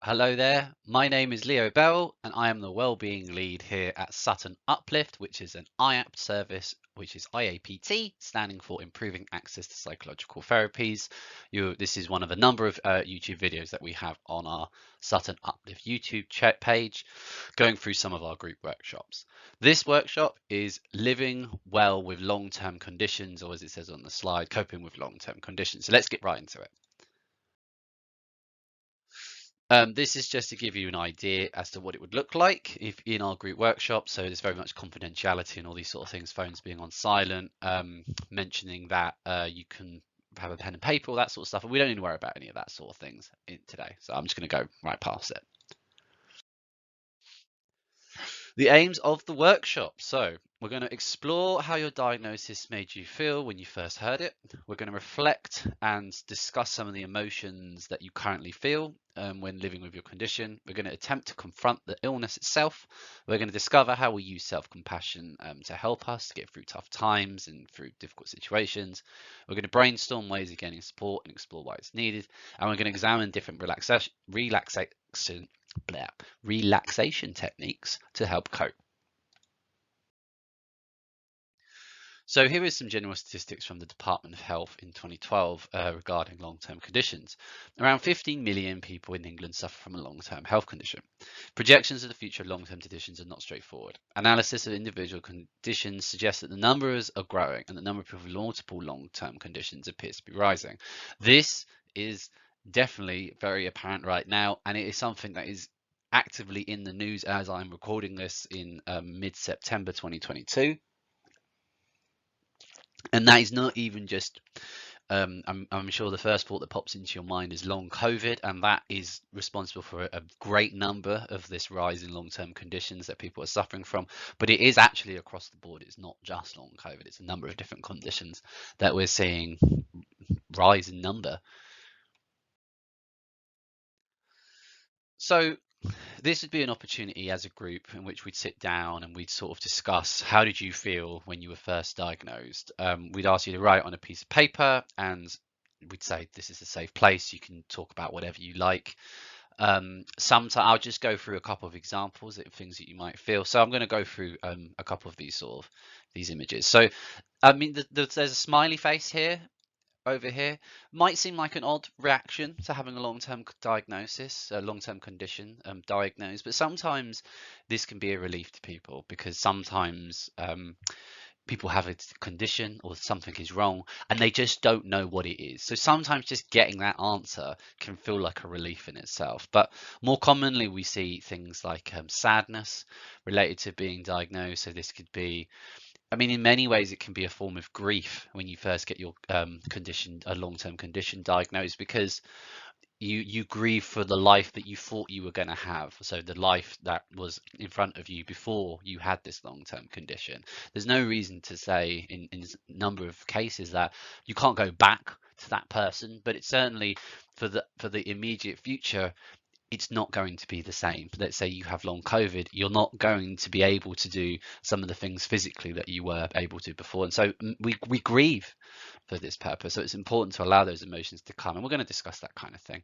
Hello there, my name is Leo Bell and I am the Wellbeing Lead here at Sutton Uplift, which is an IAPT service, which is IAPT, standing for Improving Access to Psychological Therapies. This is one of a number of YouTube videos that we have on our Sutton Uplift YouTube page, going through some of our group workshops. This workshop is living well with long-term conditions, or as it says on the slide, coping with long-term conditions. So let's get right into it. This is just to give you an idea as to what it would look like if in our group workshop. So there's very much confidentiality and all these sort of things, phones being on silent, mentioning that you can have a pen and paper, all that sort of stuff. And we don't need to worry about any of that sort of things today. So I'm just going to go right past it. The aims of the workshop. So we're going to explore how your diagnosis made you feel when you first heard it. We're going to reflect and discuss some of the emotions that you currently feel when living with your condition. We're going to attempt to confront the illness itself. We're going to discover how we use self-compassion to help us to get through tough times and through difficult situations. We're going to brainstorm ways of getting support and explore why it's needed. And we're going to examine different relaxation techniques to help cope. So here is some general statistics from the Department of Health in 2012 regarding long-term conditions. Around 15 million people in England suffer from a long-term health condition. Projections of the future of long-term conditions are not straightforward. Analysis of individual conditions suggests that the numbers are growing and the number of people with multiple long-term conditions appears to be rising. This is definitely very apparent right now, and it is something that is actively in the news as I'm recording this in mid-September 2022. And that is not even just, I'm sure the first thought that pops into your mind is long COVID, and that is responsible for a great number of this rise in long-term conditions that people are suffering from. But it is actually across the board. It's not just long COVID. It's a number of different conditions that we're seeing rise in number. So this would be an opportunity as a group in which we'd sit down and we'd sort of discuss how did you feel when you were first diagnosed. We'd ask you to write on a piece of paper and we'd say this is a safe place. You can talk about whatever you like. Sometimes I'll just go through a couple of examples of things that you might feel. So I'm going to go through a couple of these these images. So I mean, there's a smiley face here over here. Might seem like an odd reaction to having a long-term diagnosis, a long-term condition diagnosed, but sometimes this can be a relief to people because sometimes people have a condition or something is wrong and they just don't know what it is. So sometimes just getting that answer can feel like a relief in itself. But more commonly, we see things like sadness related to being diagnosed. So this could be, I mean, in many ways, it can be a form of grief when you first get your condition, a long-term condition diagnosed, because you grieve for the life that you thought you were going to have. So the life that was in front of you before you had this long-term condition. There's no reason to say in a number of cases that you can't go back to that person, but it's certainly for the immediate future, it's not going to be the same. Let's say you have long COVID, you're not going to be able to do some of the things physically that you were able to before. And so we grieve for this purpose. So it's important to allow those emotions to come. And we're going to discuss that kind of thing.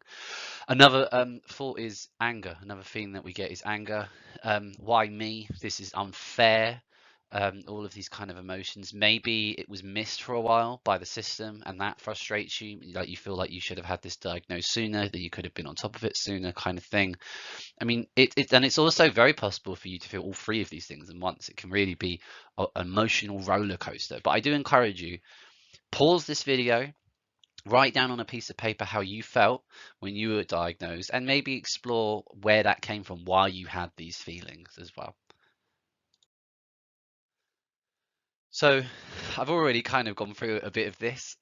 Another thought is anger. Another theme that we get is anger. Why me? This is unfair. All of these kind of emotions. Maybe it was missed for a while by the system and that frustrates you. Like you feel like you should have had this diagnosed sooner, that you could have been on top of it sooner, kind of thing. I mean, and it's also very possible for you to feel all three of these things at once. It can really be an emotional roller coaster. But I do encourage you, pause this video, write down on a piece of paper how you felt when you were diagnosed, and maybe explore where that came from, why you had these feelings as well. So I've already kind of gone through a bit of this.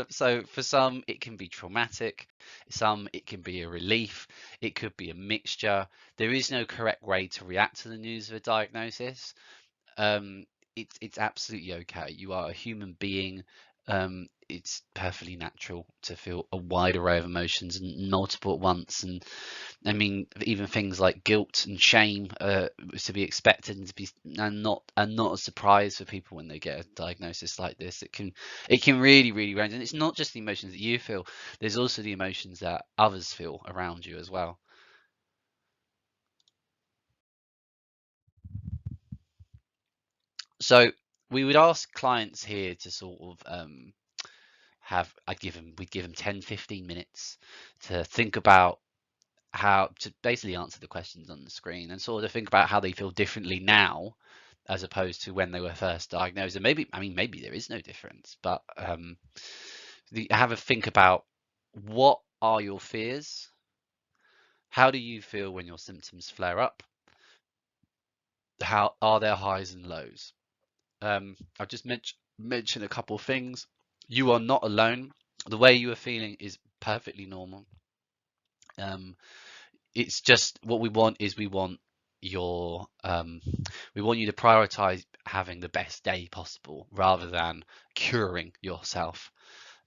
So for some, it can be traumatic. Some, it can be a relief. It could be a mixture. There is no correct way to react to the news of a diagnosis. It's absolutely okay. You are a human being. It's perfectly natural to feel a wide array of emotions and multiple at once. And I mean, even things like guilt and shame is to be expected and to be not a surprise for people when they get a diagnosis like this. It can really range, and it's not just the emotions that you feel. There's also the emotions that others feel around you as well. So we would ask clients here to sort of we'd give them 10, 15 minutes to think about how to basically answer the questions on the screen and sort of think about how they feel differently now as opposed to when they were first diagnosed. And maybe, I mean, maybe there is no difference, but have a think about what are your fears? How do you feel when your symptoms flare up? How are there highs and lows? I've just mentioned a couple of things. You are not alone. The way you are feeling is perfectly normal. Um, it's just what we want is your we want you to prioritize having the best day possible rather than curing yourself.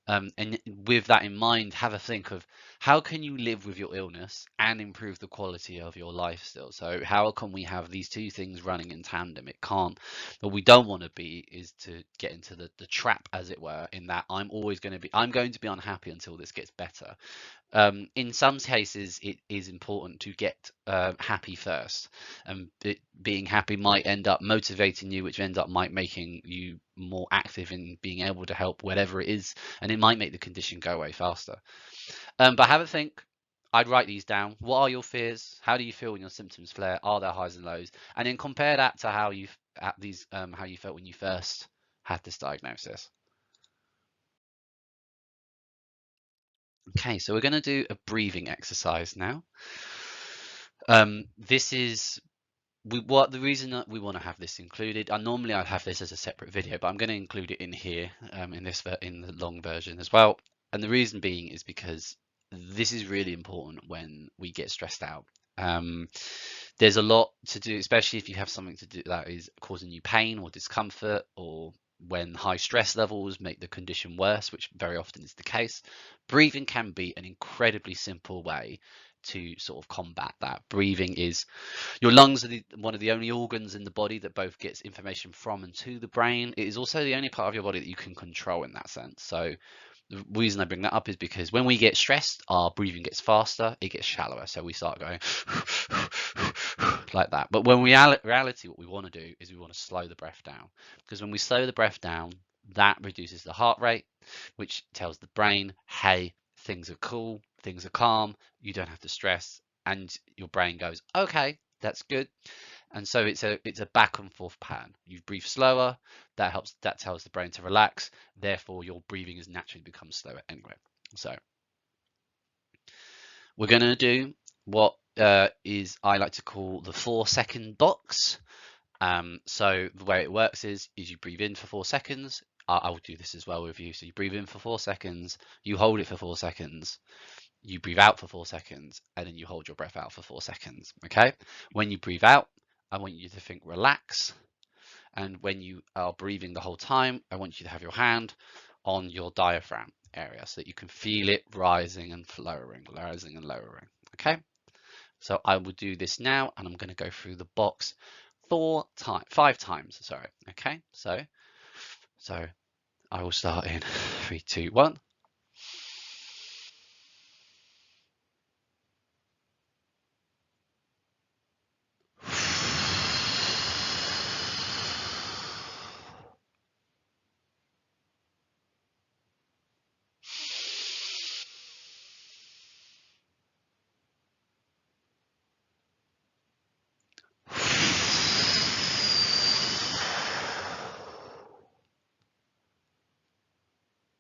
And with that in mind, have a think of how can you live with your illness and improve the quality of your life still. So how can we have these two things running in tandem? It can't. What we don't want to be is to get into the trap, as it were, in that I'm going to be unhappy until this gets better. In some cases, it is important to get happy first, and being happy might end up motivating you, which ends up might making you more active in being able to help whatever it is, and it might make the condition go away faster. But have a think. I'd write these down. What are your fears? How do you feel when your symptoms flare? Are there highs and lows? And then compare that to how how you felt when you first had this diagnosis. Okay, so we're going to do a breathing exercise now. This is the reason that we want to have this included. Normally I'd have this as a separate video, but I'm going to include it in here in the long version as well. And the reason being is because this is really important when we get stressed out. There's a lot to do, especially if you have something to do that is causing you pain or discomfort, or when high stress levels make the condition worse, which very often is the case. Breathing can be an incredibly simple way to sort of combat that. Breathing is your lungs are one of the only organs in the body that both gets information from and to the brain. It is also the only part of your body that you can control in that sense. So the reason I bring that up is because when we get stressed, our breathing gets faster, it gets shallower. So we start going like that. But when reality, what we want to do is we want to slow the breath down. Because when we slow the breath down, that reduces the heart rate, which tells the brain, hey, things are cool, things are calm, you don't have to stress. And your brain goes, okay, that's good. And so it's a back and forth pattern. You breathe slower, that tells the brain to relax, therefore your breathing is naturally becomes slower anyway. So we're going to do what is I like to call the 4-second box. So the way it works is you breathe in for 4 seconds. I will do this as well with you. So you breathe in for 4 seconds, you hold it for 4 seconds, you breathe out for 4 seconds, and then you hold your breath out for 4 seconds. Okay. When you breathe out, I want you to think relax. And when you are breathing the whole time, I want you to have your hand on your diaphragm area so that you can feel it rising and lowering, rising and lowering. Okay. So I will do this now, and I'm going to go through the box 5 times. Sorry. Okay. So I will start in 3, 2, 1.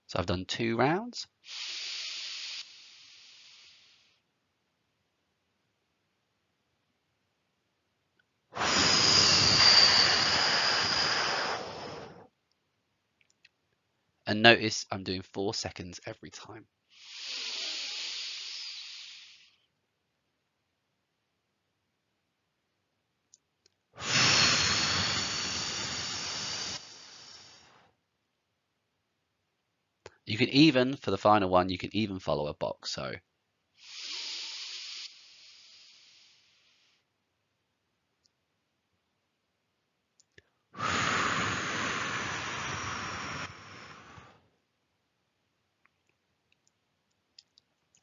So I've done 2 rounds. And notice I'm doing 4 seconds every time. You can even, for the final one, you can even follow a box. So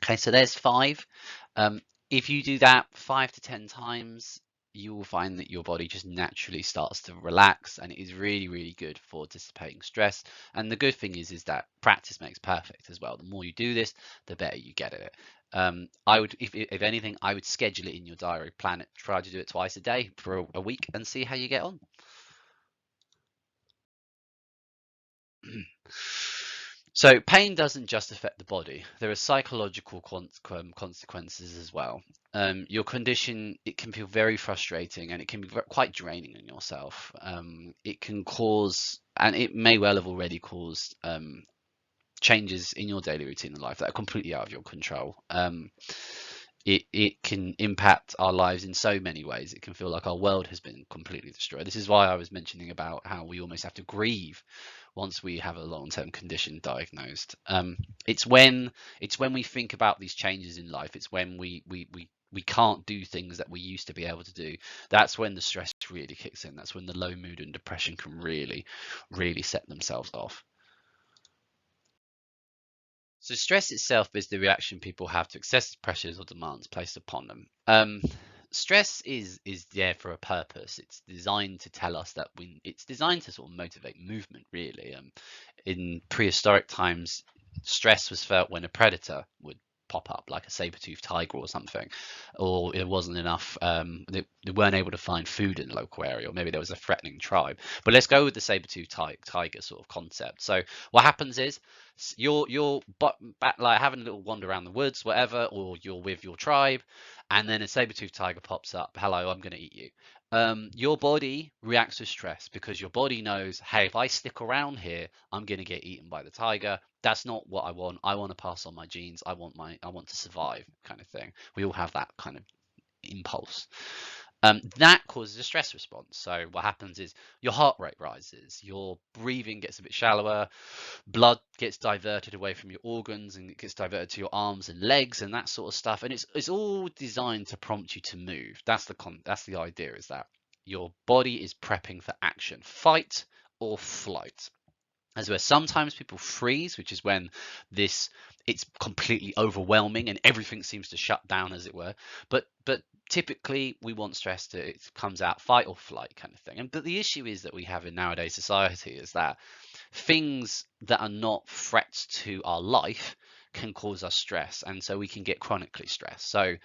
okay, so there's 5. If you do that 5 to 10 times, you will find that your body just naturally starts to relax, and it is really, really good for dissipating stress. And the good thing is that practice makes perfect as well. The more you do this, the better you get at it. I would, if anything, I would schedule it in your diary, plan it, try to do it twice a day for a week, and see how you get on. So pain doesn't just affect the body. There are psychological consequences as well. Your condition, it can feel very frustrating, and it can be quite draining on yourself. It can cause, and it may well have already caused, changes in your daily routine in life that are completely out of your control. It can impact our lives in so many ways. It can feel like our world has been completely destroyed. This is why I was mentioning about how we almost have to grieve once we have a long-term condition diagnosed. It's when we think about these changes in life. It's when we can't do things that we used to be able to do. That's when the stress really kicks in. That's when the low mood and depression can really, really set themselves off. So stress itself is the reaction people have to excessive pressures or demands placed upon them. Stress is there for a purpose. It's designed to tell us that it's designed to sort of motivate movement, really. In prehistoric times, stress was felt when a predator would pop up, like a saber-toothed tiger or something, or it wasn't enough. They weren't able to find food in the local area, or maybe there was a threatening tribe. But let's go with the saber-toothed tiger sort of concept. So what happens is you're like having a little wander around the woods, whatever, or you're with your tribe, and then a saber-toothed tiger pops up. Hello, I'm going to eat you. Your body reacts to stress because your body knows, hey, if I stick around here, I'm going to get eaten by the tiger. That's not what I want. I want to pass on my genes. I want to survive, kind of thing. We all have that kind of impulse. That causes a stress response. So what happens is your heart rate rises, your breathing gets a bit shallower, blood gets diverted away from your organs and it gets diverted to your arms and legs and that sort of stuff. And it's all designed to prompt you to move. That's the idea, is that your body is prepping for action, fight or flight. As where sometimes people freeze, which is when it's completely overwhelming and everything seems to shut down, as it were. But typically we want stress to, it comes out fight or flight kind of thing. But the issue is that we have in nowadays society is that things that are not threats to our life can cause us stress, and so we can get chronically stressed. So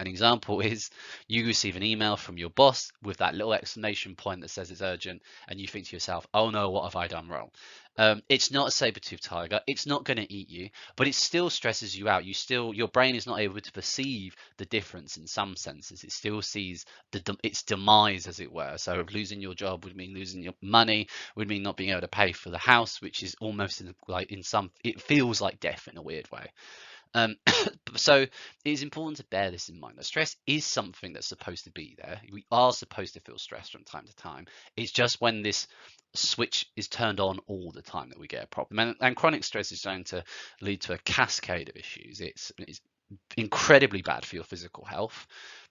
an example is you receive an email from your boss with that little exclamation point that says it's urgent, and you think to yourself, oh no, what have I done wrong? It's not a saber-toothed tiger. It's not going to eat you, but it still stresses you out. Your brain is not able to perceive the difference in some senses. It still sees its demise, as it were. So losing your job would mean losing your money, would mean not being able to pay for the house, which is almost it feels like death in a weird way. So it is important to bear this in mind, that stress is something that's supposed to be there. We are supposed to feel stressed from time to time. It's just when this switch is turned on all the time that we get a problem. And chronic stress is going to lead to a cascade of issues. It's incredibly bad for your physical health.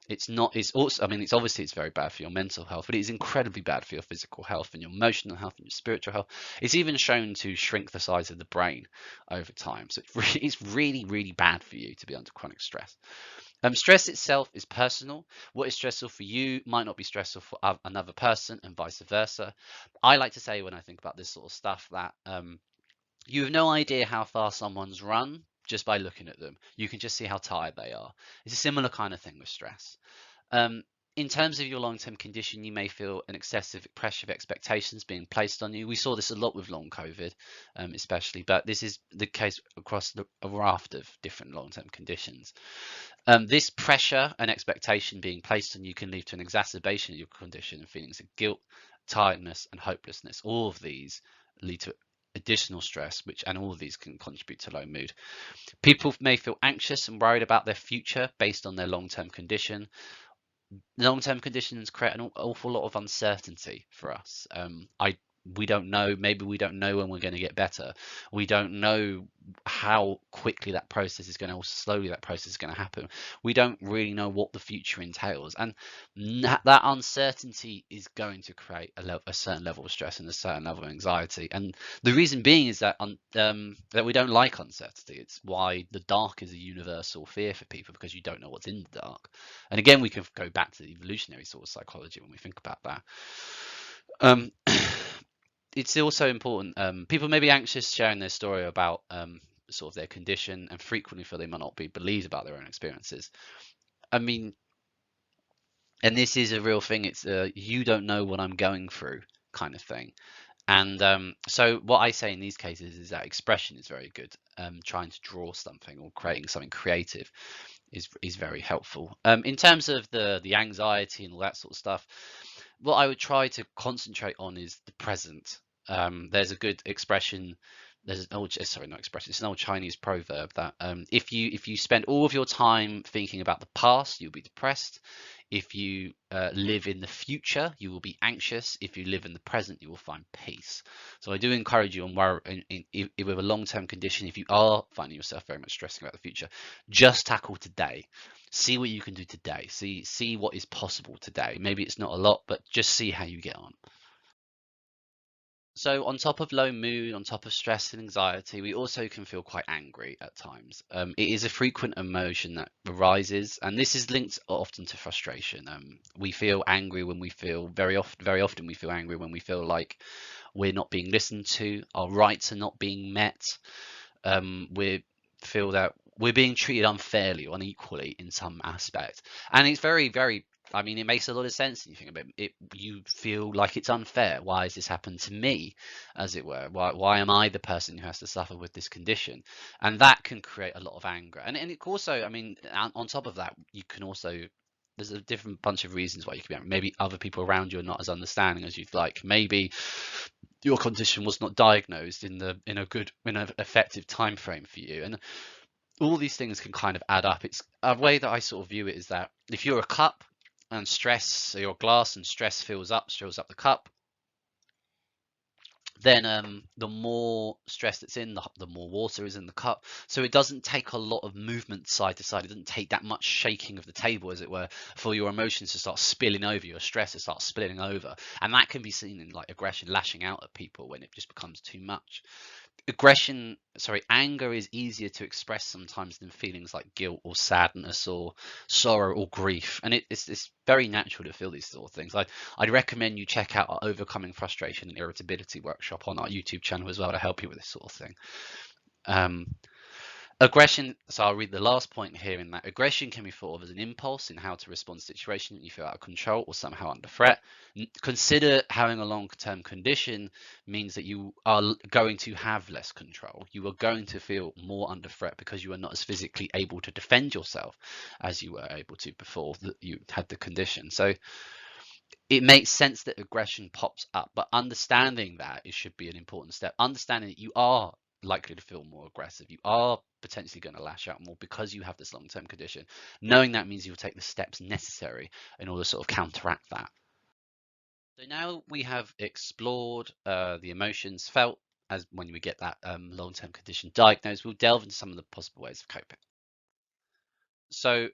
It's also, I mean, it's very bad for your mental health, but it's incredibly bad for your physical health and your emotional health and your spiritual health. It's even shown to shrink the size of the brain over time. So it's really, really bad for you to be under chronic stress. Stress itself is personal. What is stressful for you might not be stressful for another person, and vice versa. I like to say, when I think about this sort of stuff, that you have no idea how far someone's run just by looking at them. You can just see how tired they are. It's a similar kind of thing with stress. In terms of your long-term condition, you may feel an excessive pressure of expectations being placed on you. We saw this a lot with long COVID, especially, but this is the case across a raft of different long-term conditions. This pressure and expectation being placed on you can lead to an exacerbation of your condition and feelings of guilt, tiredness, and hopelessness. All of these lead to additional stress, and all of these can contribute to low mood. People may feel anxious and worried about their future based on their long-term condition. Long-term conditions create an awful lot of uncertainty for us. We don't know. Maybe we don't know when we're going to get better. We don't know how quickly that process is going to, or slowly that process is going to happen. We don't really know what the future entails, and that uncertainty is going to create a certain level of stress and a certain level of anxiety. And the reason being is that that we don't like uncertainty. It's why the dark is a universal fear for people, because you don't know what's in the dark. And again, we can go back to the evolutionary sort of psychology when we think about that. Um, it's also important. People may be anxious sharing their story about sort of their condition, and frequently feel they might not be believed about their own experiences. I mean, and this is a real thing. It's you don't know what I'm going through kind of thing. And so what I say in these cases is that expression is very good. Trying to draw something or creating something creative is very helpful. In terms of the anxiety and all that sort of stuff, what I would try to concentrate on is the present. There's a good expression. There's an old, sorry, not expression. It's an old Chinese proverb that if you spend all of your time thinking about the past, you'll be depressed. If you live in the future, you will be anxious. If you live in the present, you will find peace. So I do encourage you, with a long-term condition, if you are finding yourself very much stressing about the future, just tackle today. See what you can do today. See what is possible today. Maybe it's not a lot, but just see how you get on. So on top of low mood, on top of stress and anxiety, we also can feel quite angry at times. It is a frequent emotion that arises, and this is linked often to frustration. We feel angry when we feel very often we feel angry when we feel like we're not being listened to, our rights are not being met. We feel that we're being treated unfairly or unequally in some aspect, and it's very. I mean, it makes a lot of sense when you think about it. You feel like it's unfair. Why has this happened to me, as it were? Why am I the person who has to suffer with this condition? And that can create a lot of anger. And it also, I mean, on top of that, you can also, there's a different bunch of reasons why you can be angry. Maybe other people around you are not as understanding as you'd like. Maybe your condition was not diagnosed in an effective time frame for you, and all these things can kind of add up. It's a way that I sort of view it is that if you're a cup and stress, so your glass and stress fills up the cup, then the more stress that's in the more water is in the cup. So it doesn't take a lot of movement side to side. It doesn't take that much shaking of the table, as it were, for your emotions to start spilling over, your stress to start spilling over. And that can be seen in like aggression, lashing out at people when it just becomes too much. Anger is easier to express sometimes than feelings like guilt or sadness or sorrow or grief, and it's very natural to feel these sort of things. I'd recommend you check out our Overcoming Frustration and Irritability workshop on our YouTube channel as well to help you with this sort of thing. Aggression, so I'll read the last point here, in that aggression can be thought of as an impulse in how to respond to a situation that you feel out of control or somehow under threat. Consider having a long-term condition means that you are going to have less control. You are going to feel more under threat because you are not as physically able to defend yourself as you were able to before you had the condition. So it makes sense that aggression pops up, but understanding that it should be an important step. Understanding that you are likely to feel more aggressive, you are potentially going to lash out more because you have this long-term condition. Knowing that means you'll take the steps necessary in order to sort of counteract that. So now we have explored the emotions felt as when we get that long-term condition diagnosed. We'll delve into some of the possible ways of coping. So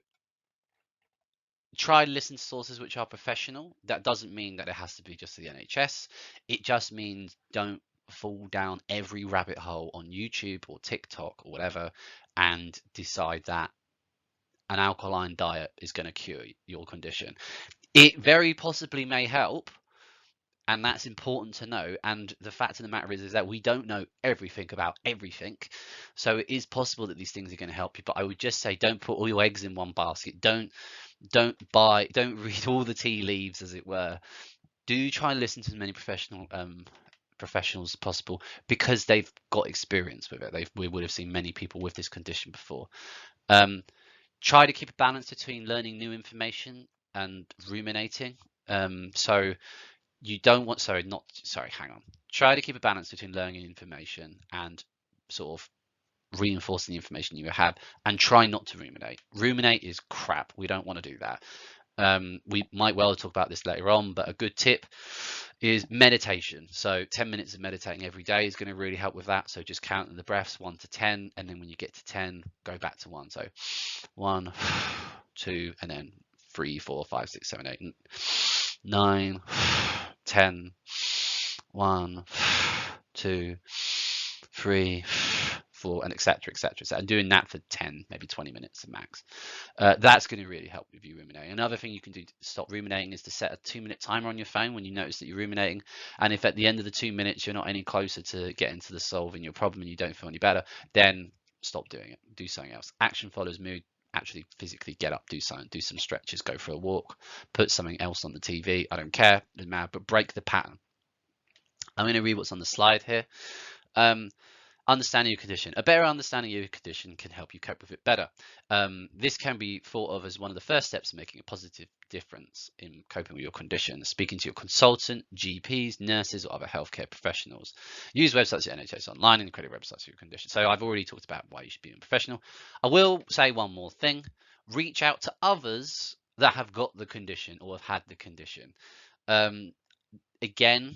try to listen to sources which are professional. That doesn't mean that it has to be just the NHS. It just means don't fall down every rabbit hole on YouTube or TikTok or whatever and decide that an alkaline diet is going to cure your condition. It very possibly may help, and that's important to know. And the fact of the matter is that we don't know everything about everything, so it is possible that these things are going to help you, but I would just say don't put all your eggs in one basket. Don't read all the tea leaves, as it were. Do try and listen to as many professionals as possible, because they've got experience with it. We would have seen many people with this condition before. Try to keep a balance between learning new information and ruminating. So you don't want, hang on. Try to keep a balance between learning information and sort of reinforcing the information you have, and try not to ruminate. Ruminate is crap. We don't want to do that. We might well talk about this later on, but a good tip is meditation. So 10 minutes of meditating every day is going to really help with that. So just counting the breaths 1 to 10, and then when you get to 10, go back to 1. So 1, 2, and then 3, 4, 5, 6, 7, 8, 9, 10, 1, 2, 3, 4, and etc., etc. So I'm doing that for 10, maybe 20 minutes max. That's going to really help with you ruminating. Another thing you can do to stop ruminating is to set a 2-minute timer on your phone when you notice that you're ruminating. And if at the end of the 2 minutes you're not any closer to getting to the solving your problem and you don't feel any better, then stop doing it. Do something else. Action follows mood. Actually physically get up, do something, do some stretches, go for a walk, put something else on the TV. I don't care, doesn't matter, but break the pattern. I'm going to read what's on the slide here. Understanding your condition. A better understanding of your condition can help you cope with it better. This can be thought of as one of the first steps in making a positive difference in coping with your condition. Speaking to your consultant, GPs, nurses, or other healthcare professionals. Use websites like NHS Online and credit websites for your condition. So I've already talked about why you should be a professional. I will say one more thing. Reach out to others that have got the condition or have had the condition. Again,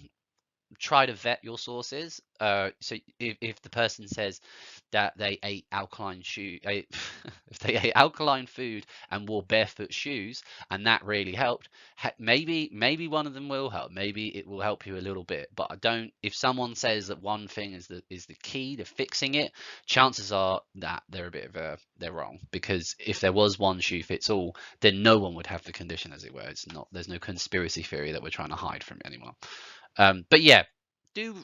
try to vet your sources. So if the person says that they ate alkaline if they ate alkaline food and wore barefoot shoes and that really helped, maybe one of them will help. Maybe it will help you a little bit. But I don't. If someone says that one thing is the key to fixing it, chances are that they're wrong. Because if there was one shoe fits all, then no one would have the condition, as it were. It's not. There's no conspiracy theory that we're trying to hide from anyone. But yeah, do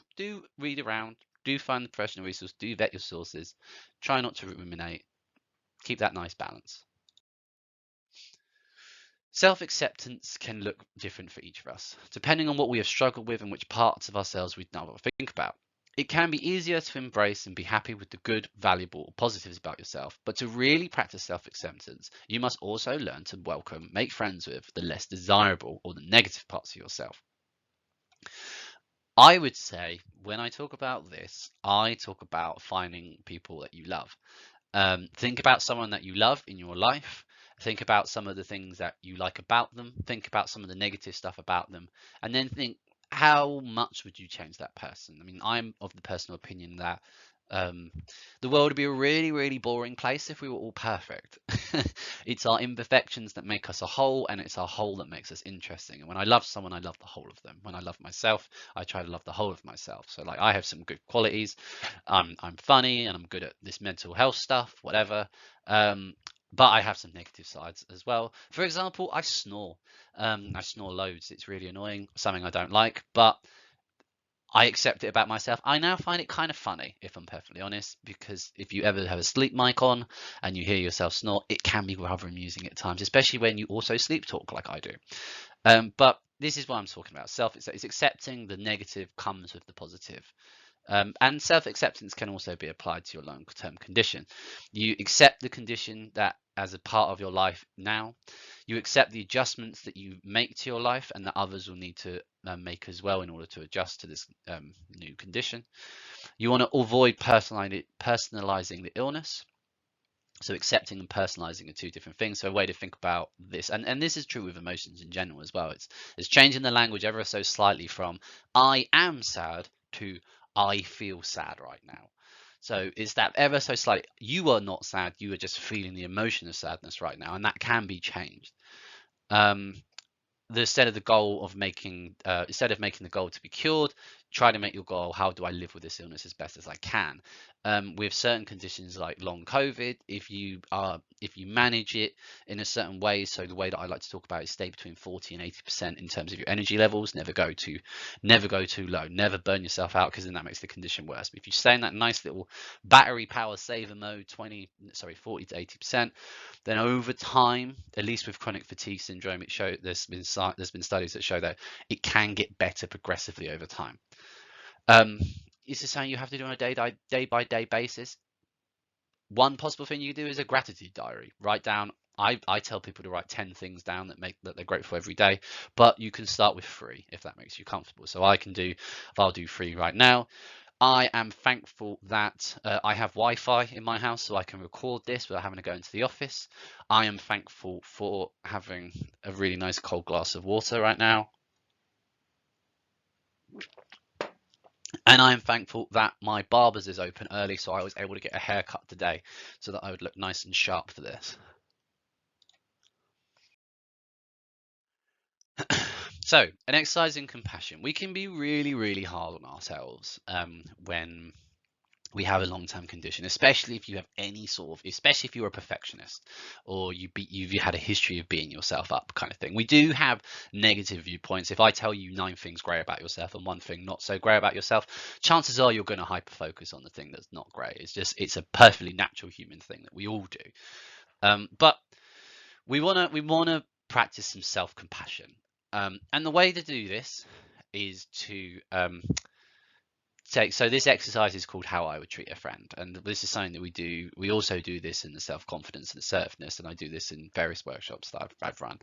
read around, do find the professional resource, do vet your sources, try not to ruminate, keep that nice balance. Self-acceptance can look different for each of us, depending on what we have struggled with and which parts of ourselves we now think about. It can be easier to embrace and be happy with the good, valuable, positives about yourself, but to really practice self-acceptance, you must also learn to welcome, make friends with the less desirable or the negative parts of yourself. I would say when I talk about this, I talk about finding people that you love. Think about someone that you love in your life. Think about some of the things that you like about them. Think about some of the negative stuff about them. And then think, how much would you change that person? I mean, I'm of the personal opinion that the world would be a really, really boring place if we were all perfect. It's our imperfections that make us a whole, and it's our whole that makes us interesting. And when I love someone, I love the whole of them. When I love myself, I try to love the whole of myself. So like I have some good qualities. I'm funny and I'm good at this mental health stuff, whatever. But I have some negative sides as well. For example, I snore. I snore loads. It's really annoying, something I don't like, but I accept it about myself. I now find it kind of funny, if I'm perfectly honest, because if you ever have a sleep mic on and you hear yourself snore, it can be rather amusing at times, especially when you also sleep talk like I do. But this is what I'm talking about. It's accepting the negative comes with the positive. And self-acceptance can also be applied to your long-term condition. You accept the condition that as a part of your life now. You accept the adjustments that you make to your life and that others will need to make as well in order to adjust to this new condition. You want to avoid personalizing the illness. So accepting and personalizing are two different things. So a way to think about this, and this is true with emotions in general as well. It's changing the language ever so slightly from I am sad to I feel sad right now. So it's that ever so slight. You are not sad. You are just feeling the emotion of sadness right now, and that can be changed. Instead of the goal of making the goal to be cured, try to make your goal, how do I live with this illness as best as I can? With certain conditions like long COVID, if you manage it in a certain way, so the way that I like to talk about is stay between 40 and 80% in terms of your energy levels. Never go too low. Never burn yourself out, because then that makes the condition worse. But if you stay in that nice little battery power saver mode, 40 to 80%, then over time, at least with chronic fatigue syndrome, there's been studies that show that it can get better progressively over time. Is this something you have to do on a day by day basis? One possible thing you do is a gratitude diary. Write down. I tell people to write 10 things down that they're grateful every day, but you can start with 3 if that makes you comfortable. So I'll do 3 right now. I am thankful that I have Wi-Fi in my house so I can record this without having to go into the office. I am thankful for having a really nice cold glass of water right now. And I am thankful that my barber's is open early, so I was able to get a haircut today so that I would look nice and sharp for this. So, an exercise in compassion. We can be really, really hard on ourselves when we have a long-term condition, especially if you have any sort of, especially if you're a perfectionist or you've had a history of beating yourself up kind of thing. We do have negative viewpoints. If I tell you 9 things great about yourself and 1 thing not so great about yourself, chances are you're going to hyper focus on the thing that's not great. It's a perfectly natural human thing that we all do. But we want to practice some self-compassion. And the way to do this is to so this exercise is called How I Would Treat a Friend, and this is something that we do. We also do this in the self-confidence and assertiveness, and I do this in various workshops that I've run.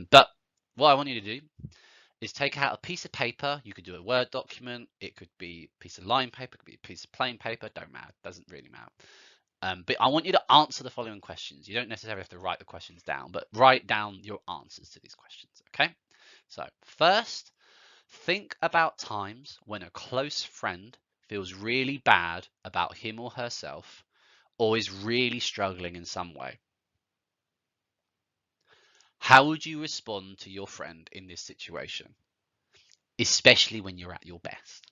But what I want you to do is take out a piece of paper. You could do a Word document. It could be a piece of line paper. It could be a piece of plain paper. Don't matter. Doesn't really matter. But I want you to answer the following questions. You don't necessarily have to write the questions down, but write down your answers to these questions. Okay. So first, think about times when a close friend feels really bad about him or herself or is really struggling in some way. How would you respond to your friend in this situation, especially when you're at your best?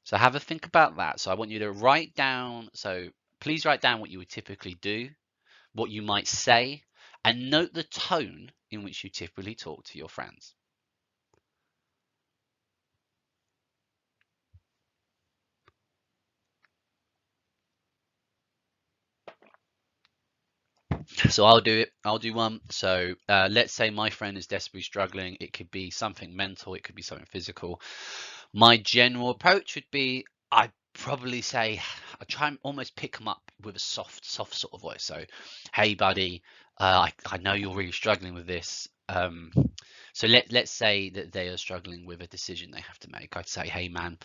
So have a think about that. So I want you to write down, so please write down what you would typically do, what you might say, and note the tone in which you typically talk to your friends. So I'll do it. I'll do one. So let's say my friend is desperately struggling. It could be something mental. It could be something physical. My general approach would be, I'd probably say, I try and almost pick them up with a soft sort of voice. So, hey, buddy, I know you're really struggling with this. So let's say that they are struggling with a decision they have to make. I'd say, hey, man,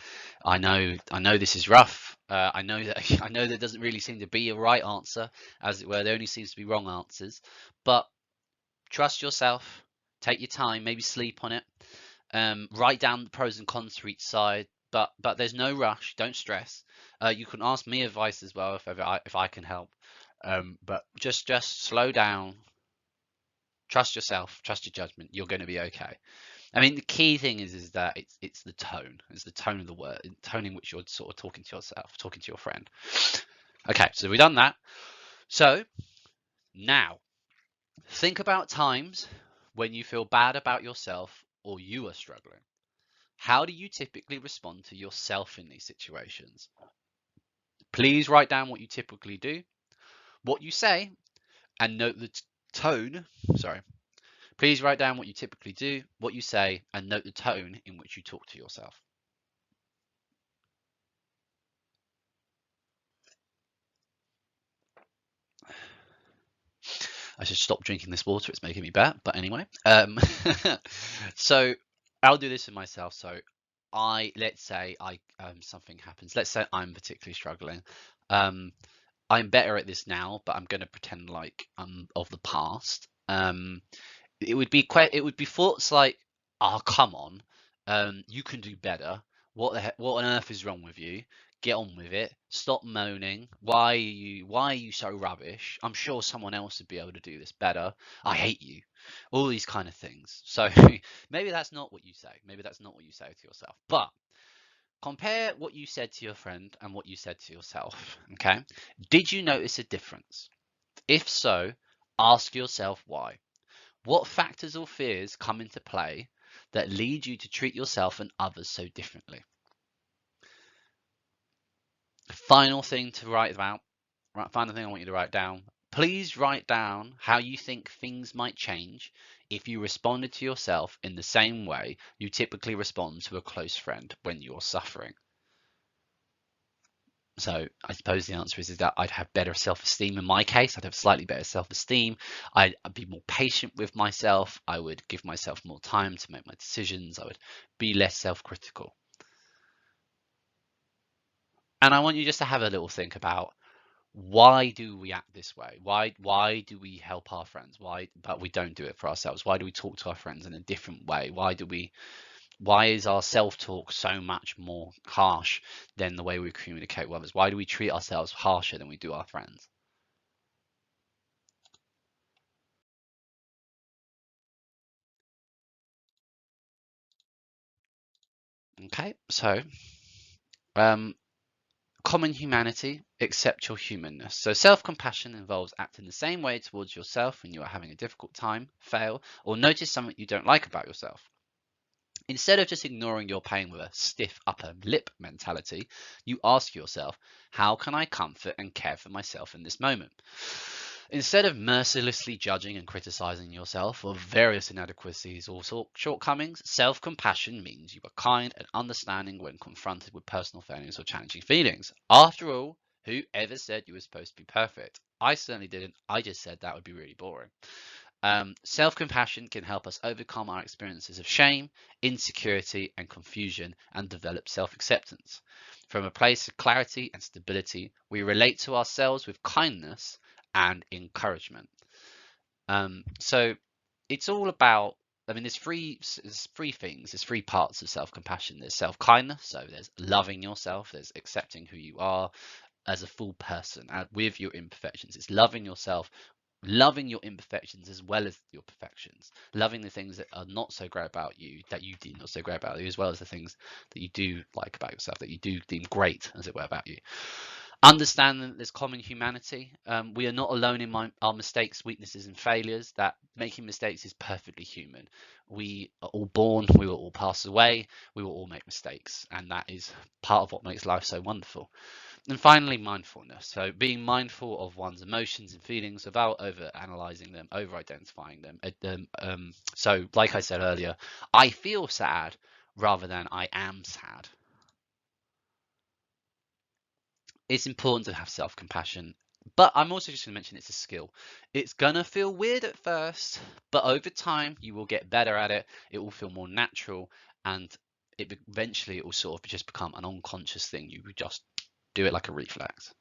I know this is rough. I know that there doesn't really seem to be a right answer, as it were. There only seems to be wrong answers. But trust yourself. Take your time. Maybe sleep on it. Write down the pros and cons for each side. But there's no rush. Don't stress. You can ask me advice as well if I can help. But just slow down. Trust yourself. Trust your judgment. You're going to be okay. I mean, the key thing is that it's the tone. It's the tone of the word, the tone in which you're sort of talking to yourself, talking to your friend. Okay, so we've done that. So now think about times when you feel bad about yourself or you are struggling. How do you typically respond to yourself in these situations? Please write down what you typically do, what you say, and note the tone. Sorry. Please write down what you typically do, what you say, and note the tone in which you talk to yourself. I should stop drinking this water. It's making me bad. But anyway, so I'll do this for myself. So let's say something happens. Let's say I'm particularly struggling. I'm better at this now, but I'm going to pretend like I'm of the past. It would be thoughts like, "Oh, come on, you can do better. What on earth is wrong with you? Get on with it. Stop moaning. Why are you so rubbish? I'm sure someone else would be able to do this better. I hate you." All these kind of things. So maybe that's not what you say. Maybe that's not what you say to yourself. But compare what you said to your friend and what you said to yourself. Okay? Did you notice a difference? If so, ask yourself why. What factors or fears come into play that lead you to treat yourself and others so differently? Final thing to write about, final thing I want you to write down. Please write down how you think things might change if you responded to yourself in the same way you typically respond to a close friend when you're suffering. So I suppose the answer is that I'd have better self-esteem in my case. I'd have slightly better self-esteem. I'd be more patient with myself. I would give myself more time to make my decisions. I would be less self-critical. And I want you just to have a little think about, why do we act this way? Why do we help our friends? But we don't do it for ourselves? Why do we talk to our friends in a different way? Why is our self-talk so much more harsh than the way we communicate with others? Why do we treat ourselves harsher than we do our friends? Okay, so um, common humanity, accept your humanness. So self-compassion involves acting the same way towards yourself when you are having a difficult time, fail, or notice something you don't like about yourself. Instead of just ignoring your pain with a stiff upper lip mentality, you ask yourself, how can I comfort and care for myself in this moment? Instead of mercilessly judging and criticizing yourself for various inadequacies or shortcomings, self-compassion means you are kind and understanding when confronted with personal failings or challenging feelings. After all, who ever said you were supposed to be perfect? I certainly didn't. I just said that would be really boring. Self-compassion can help us overcome our experiences of shame, insecurity, and confusion and develop self-acceptance. From a place of clarity and stability, we relate to ourselves with kindness and encouragement. So it's all about, I mean, there's three things, there's three parts of self-compassion. There's self-kindness, so there's loving yourself, there's accepting who you are as a full person with your imperfections. It's loving yourself, loving your imperfections as well as your perfections, loving the things that are not so great about you, that you deem not so great about you, as well as the things that you do like about yourself, that you do deem great, as it were, about you. Understanding that there's common humanity. We are not alone in our mistakes, weaknesses, and failures. That making mistakes is perfectly human. We are all born, we will all pass away, we will all make mistakes, and that is part of what makes life so wonderful. And finally, mindfulness. So being mindful of one's emotions and feelings without over analyzing them, over identifying them. So like I said earlier, I feel sad rather than I am sad. It's important to have self-compassion, but I'm also just going to mention it's a skill. It's going to feel weird at first, but over time you will get better at it. It will feel more natural, and eventually it will sort of just become an unconscious thing. You would just do it like a reflex.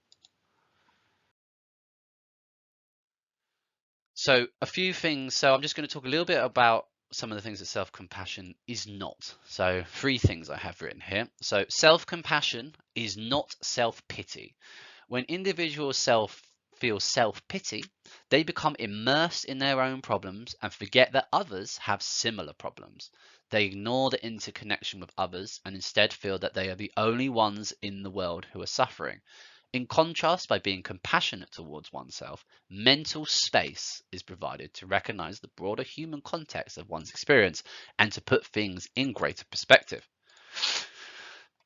So a few things. So I'm just going to talk a little bit about some of the things that self-compassion is not. So three things I have written here. So self-compassion is not self-pity. When individuals feel self-pity, they become immersed in their own problems and forget that others have similar problems. They ignore the interconnection with others and instead feel that they are the only ones in the world who are suffering. In contrast, by being compassionate towards oneself, mental space is provided to recognize the broader human context of one's experience and to put things in greater perspective.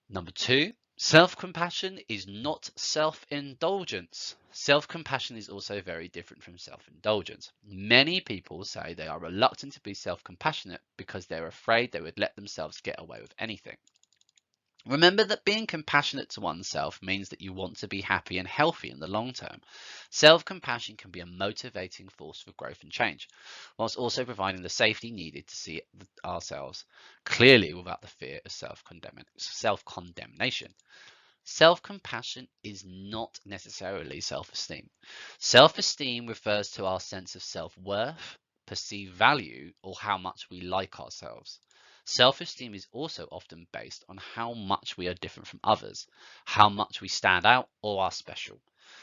Number two, self-compassion is not self-indulgence. Self-compassion is also very different from self-indulgence. Many people say they are reluctant to be self-compassionate because they're afraid they would let themselves get away with anything. Remember that being compassionate to oneself means that you want to be happy and healthy in the long term. Self-compassion can be a motivating force for growth and change, whilst also providing the safety needed to see ourselves clearly without the fear of self-condemnation. Self-compassion is not necessarily self-esteem. Self-esteem refers to our sense of self-worth, perceived value, or how much we like ourselves. Self-esteem is also often based on how much we are different from others, how much we stand out or are special.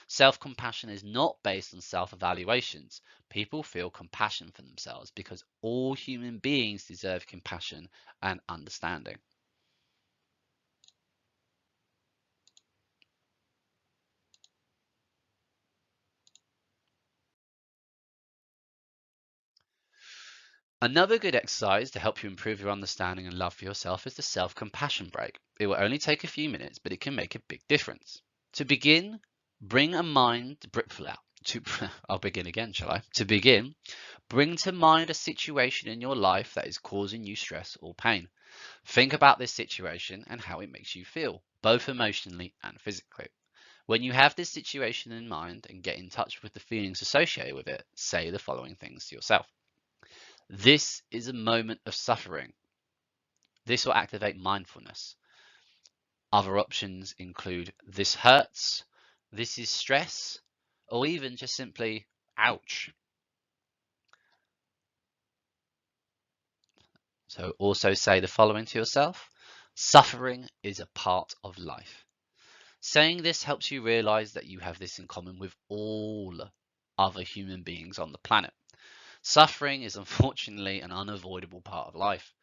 Self-compassion is not based on self-evaluations. People feel compassion for themselves because all human beings deserve compassion and understanding. Another good exercise to help you improve your understanding and love for yourself is the self-compassion break. It will only take a few minutes, but it can make a big difference. To begin, bring a mind to I'll begin again, shall I? To begin, bring to mind a situation in your life that is causing you stress or pain. Think about this situation and how it makes you feel, both emotionally and physically. When you have this situation in mind and get in touch with the feelings associated with it, say the following things to yourself. This is a moment of suffering. This will activate mindfulness. Other options include this hurts, this is stress, or even just simply ouch. So also say the following to yourself: suffering is a part of life. Saying this helps you realize that you have this in common with all other human beings on the planet. Suffering is unfortunately an unavoidable part of life.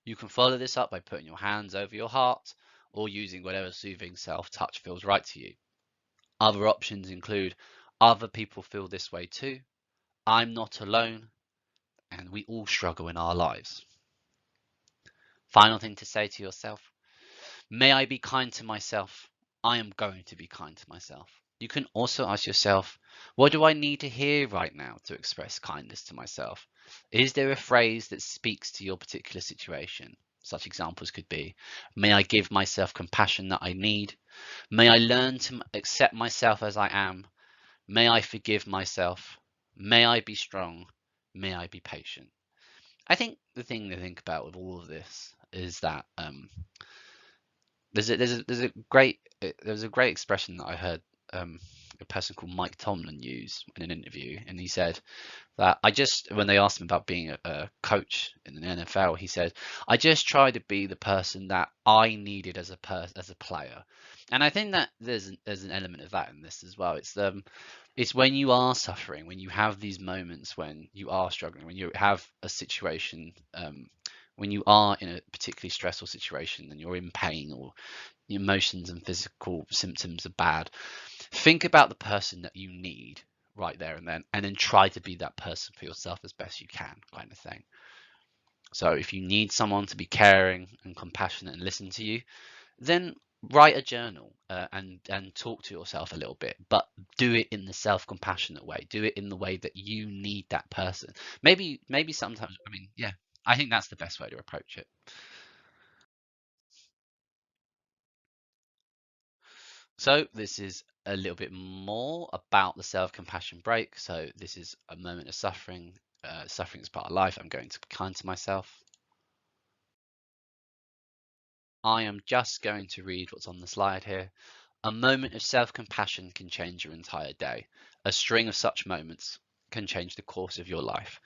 You can follow this up by putting your hands over your heart or using whatever soothing self-touch feels right to you. Other options include other people feel this way too, I'm not alone, and we all struggle in our lives. Final thing to say to yourself: may I be kind to myself. I am going to be kind to myself. You can also ask yourself, what do I need to hear right now to express kindness to myself? Is there a phrase that speaks to your particular situation? Such examples could be, may I give myself compassion that I need? May I learn to accept myself as I am? May I forgive myself? May I be strong? May I be patient? I think the thing to think about with all of this is that there's a great expression that I heard a person called Mike Tomlin use in an interview, and he said that when they asked him about being a coach in the NFL, he said, I just try to be the person that I needed as a player. And I think that there's an element of that in this as well. It's when you are suffering, when you have these moments when you are struggling, when you have a situation, when you are in a particularly stressful situation and you're in pain or your emotions and physical symptoms are bad, think about the person that you need right there and then try to be that person for yourself as best you can, kind of thing. So if you need someone to be caring and compassionate and listen to you, then write a journal and talk to yourself a little bit, but do it in the self-compassionate way. Do it in the way that you need that person. Maybe sometimes, I mean, yeah, I think that's the best way to approach it. So this is a little bit more about the self-compassion break. So this is a moment of suffering. Suffering is part of life. I'm going to be kind to myself. I am just going to read what's on the slide here. A moment of self-compassion can change your entire day. A string of such moments can change the course of your life.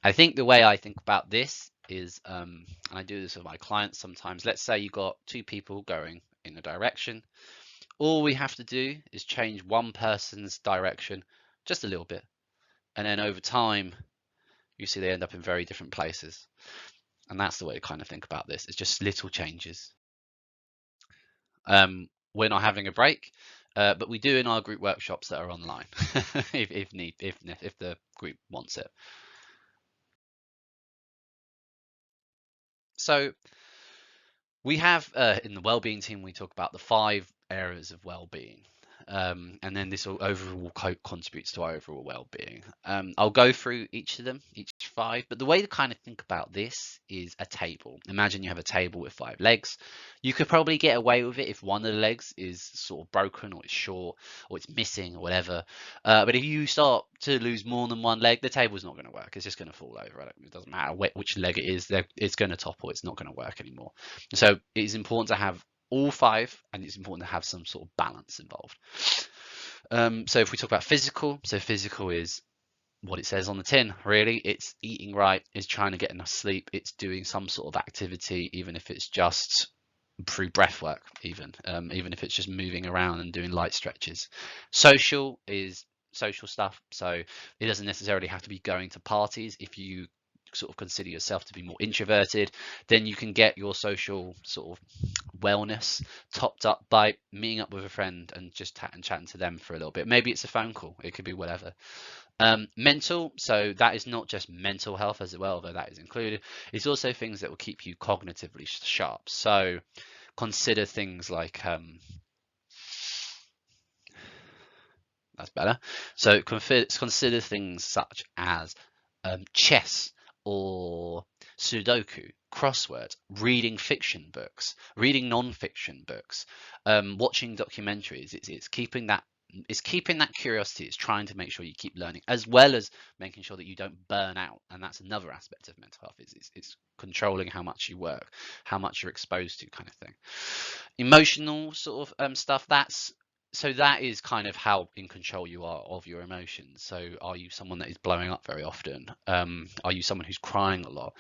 I think the way I think about this is, and I do this with my clients sometimes, let's say you got two people going in a direction. All we have to do is change one person's direction just a little bit. And then over time, you see they end up in very different places. And that's the way to kind of think about this. It's just little changes. We're not having a break, but we do in our group workshops that are online, if the group wants it. So we have in the wellbeing team, we talk about the 5 areas of well-being. And then this overall contributes to our overall well-being. I'll go through each of them, each 5, but the way to kind of think about this is a table. Imagine you have a table with 5 legs. You could probably get away with it if one of the legs is sort of broken or it's short or it's missing or whatever. But if you start to lose more than one leg, the table's not going to work. It's just going to fall over. It doesn't matter which leg it is, it's going to topple. It's not going to work anymore. So it is important to have all 5, and it's important to have some sort of balance involved. So if we talk about physical, so physical is what it says on the tin, really. It's eating right, it's trying to get enough sleep, it's doing some sort of activity, even if it's just through breath work, even if it's just moving around and doing light stretches. Social is social stuff, so it doesn't necessarily have to be going to parties. If you sort of consider yourself to be more introverted, then you can get your social sort of wellness topped up by meeting up with a friend and just chatting to them for a little bit. Maybe it's a phone call, it could be whatever. Mental, so that is not just mental health as well, although that is included. It's also things that will keep you cognitively sharp. So consider things like that's better. So consider things such as chess or Sudoku, crossword, reading fiction books, reading non-fiction books, watching documentaries. It's keeping that It's keeping that curiosity. It's trying to make sure you keep learning, as well as making sure that you don't burn out. And that's another aspect of mental health, is it's controlling how much you work, how much you're exposed to, kind of thing. Emotional sort of stuff, that is kind of how in control you are of your emotions. So are you someone that is blowing up very often? Are you someone who's crying a lot?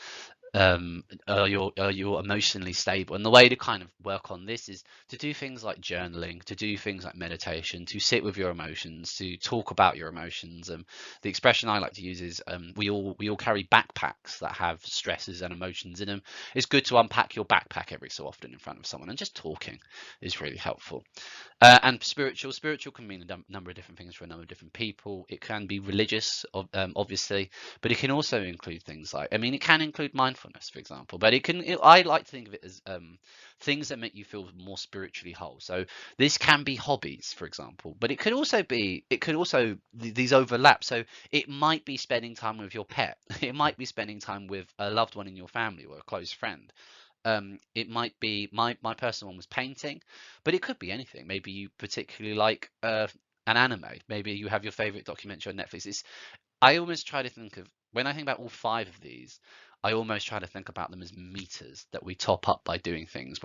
Are you emotionally stable? And the way to kind of work on this is to do things like journaling, to do things like meditation, to sit with your emotions, to talk about your emotions. The expression I like to use is we all carry backpacks that have stresses and emotions in them. It's good to unpack your backpack every so often in front of someone, and just talking is really helpful. And spiritual can mean a number of different things for a number of different people. It can be religious, obviously, but it can also include things like, I mean, it can include mindfulness, for example, but I like to think of it as things that make you feel more spiritually whole. So this can be hobbies, for example, but these overlap. So it might be spending time with your pet. It might be spending time with a loved one in your family or a close friend. It might be, my personal one was painting, but it could be anything. Maybe you particularly like an anime. Maybe you have your favorite documentary on Netflix. I almost try to think of, when I think about all five of these, I almost try to think about them as meters that we top up by doing things.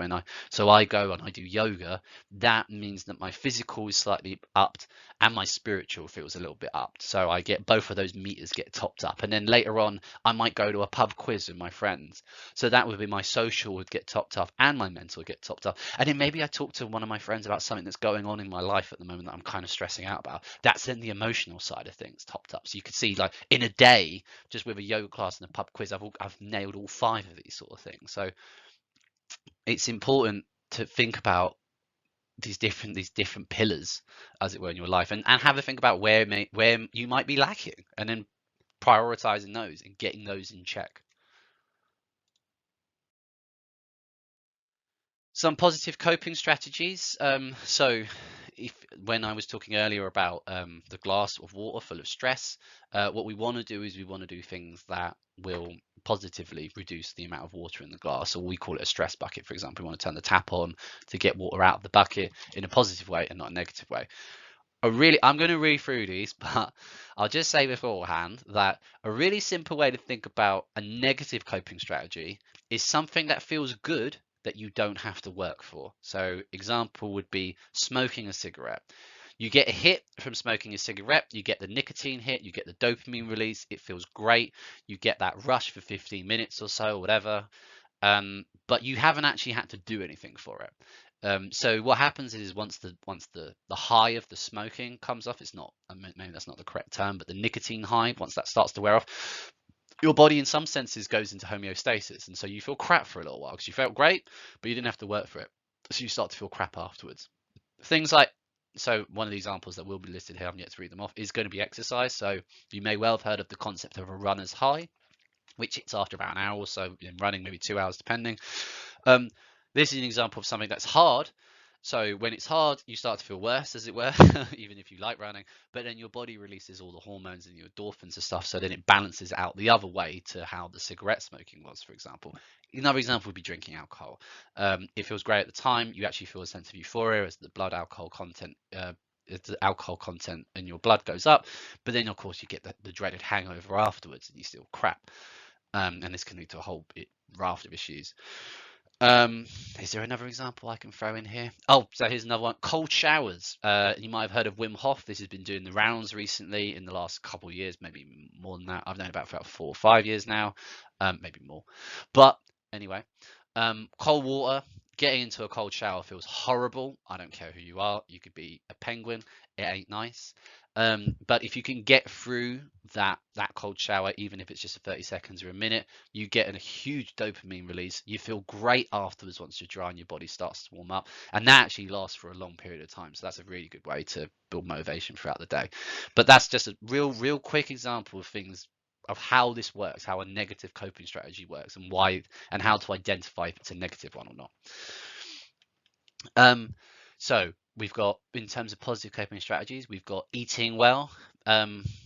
So I go and I do yoga, that means that my physical is slightly upped and my spiritual feels a little bit upped. So I get both of those meters get topped up. And then later on, I might go to a pub quiz with my friends. So that would be my social would get topped up and my mental would get topped up. And then maybe I talk to one of my friends about something that's going on in my life at the moment that I'm kind of stressing out about. That's then the emotional side of things topped up. So you could see, like, in a day, just with a yoga class and a pub quiz, I've nailed all five of these sort of things. So it's important to think about these different pillars, as it were, in your life, and have a think about where you might be lacking, and then prioritizing those and getting those in check. Some positive coping strategies. So if when I was talking earlier about the glass of water full of stress, what we want to do is we want to do things that will positively reduce the amount of water in the glass. So we call it a stress bucket, for example. We want to turn the tap on to get water out of the bucket in a positive way and not a negative way. I'm going to read through these, but I'll just say beforehand that a really simple way to think about a negative coping strategy is something that feels good that you don't have to work for. So example would be smoking a cigarette. You get a hit from smoking a cigarette, you get the nicotine hit, you get the dopamine release, it feels great, you get that rush for 15 minutes or so, or whatever, but you haven't actually had to do anything for it. So what happens is once the high of the smoking comes off, it's not, maybe that's not the correct term, but the nicotine high, once that starts to wear off, your body in some senses goes into homeostasis, and so you feel crap for a little while because you felt great, but you didn't have to work for it. So you start to feel crap afterwards. Things like, so one of the examples that will be listed here, I'm yet to read them off, is going to be exercise. So you may well have heard of the concept of a runner's high, which it's after about an hour or so in running, maybe 2 hours depending. This is an example of something that's hard. So when it's hard, you start to feel worse, as it were, even if you like running, but then your body releases all the hormones and your endorphins and stuff, so then it balances out the other way to how the cigarette smoking was, for example. Another example would be drinking alcohol. It feels great at the time. You actually feel a sense of euphoria as the alcohol content in your blood goes up, but then of course you get the dreaded hangover afterwards and you feel crap. And this can lead to a whole raft of issues. Is there another example I can throw in here? Oh, so here's another one. Cold showers. You might have heard of Wim Hof. This has been doing the rounds recently in the last couple of years, maybe more than that. I've known about for 4 or 5 years now, maybe more. But anyway, cold water. Getting into a cold shower feels horrible. I don't care who you are. You could be a penguin. It ain't nice. But if you can get through that cold shower, even if it's just 30 seconds or a minute, you get a huge dopamine release. You feel great afterwards once you're dry and your body starts to warm up, and that actually lasts for a long period of time. So that's a really good way to build motivation throughout the day. But that's just a real quick example of things, of how this works, how a negative coping strategy works, and why, and how to identify if it's a negative one or not. So we've got, in terms of positive coping strategies, we've got eating well.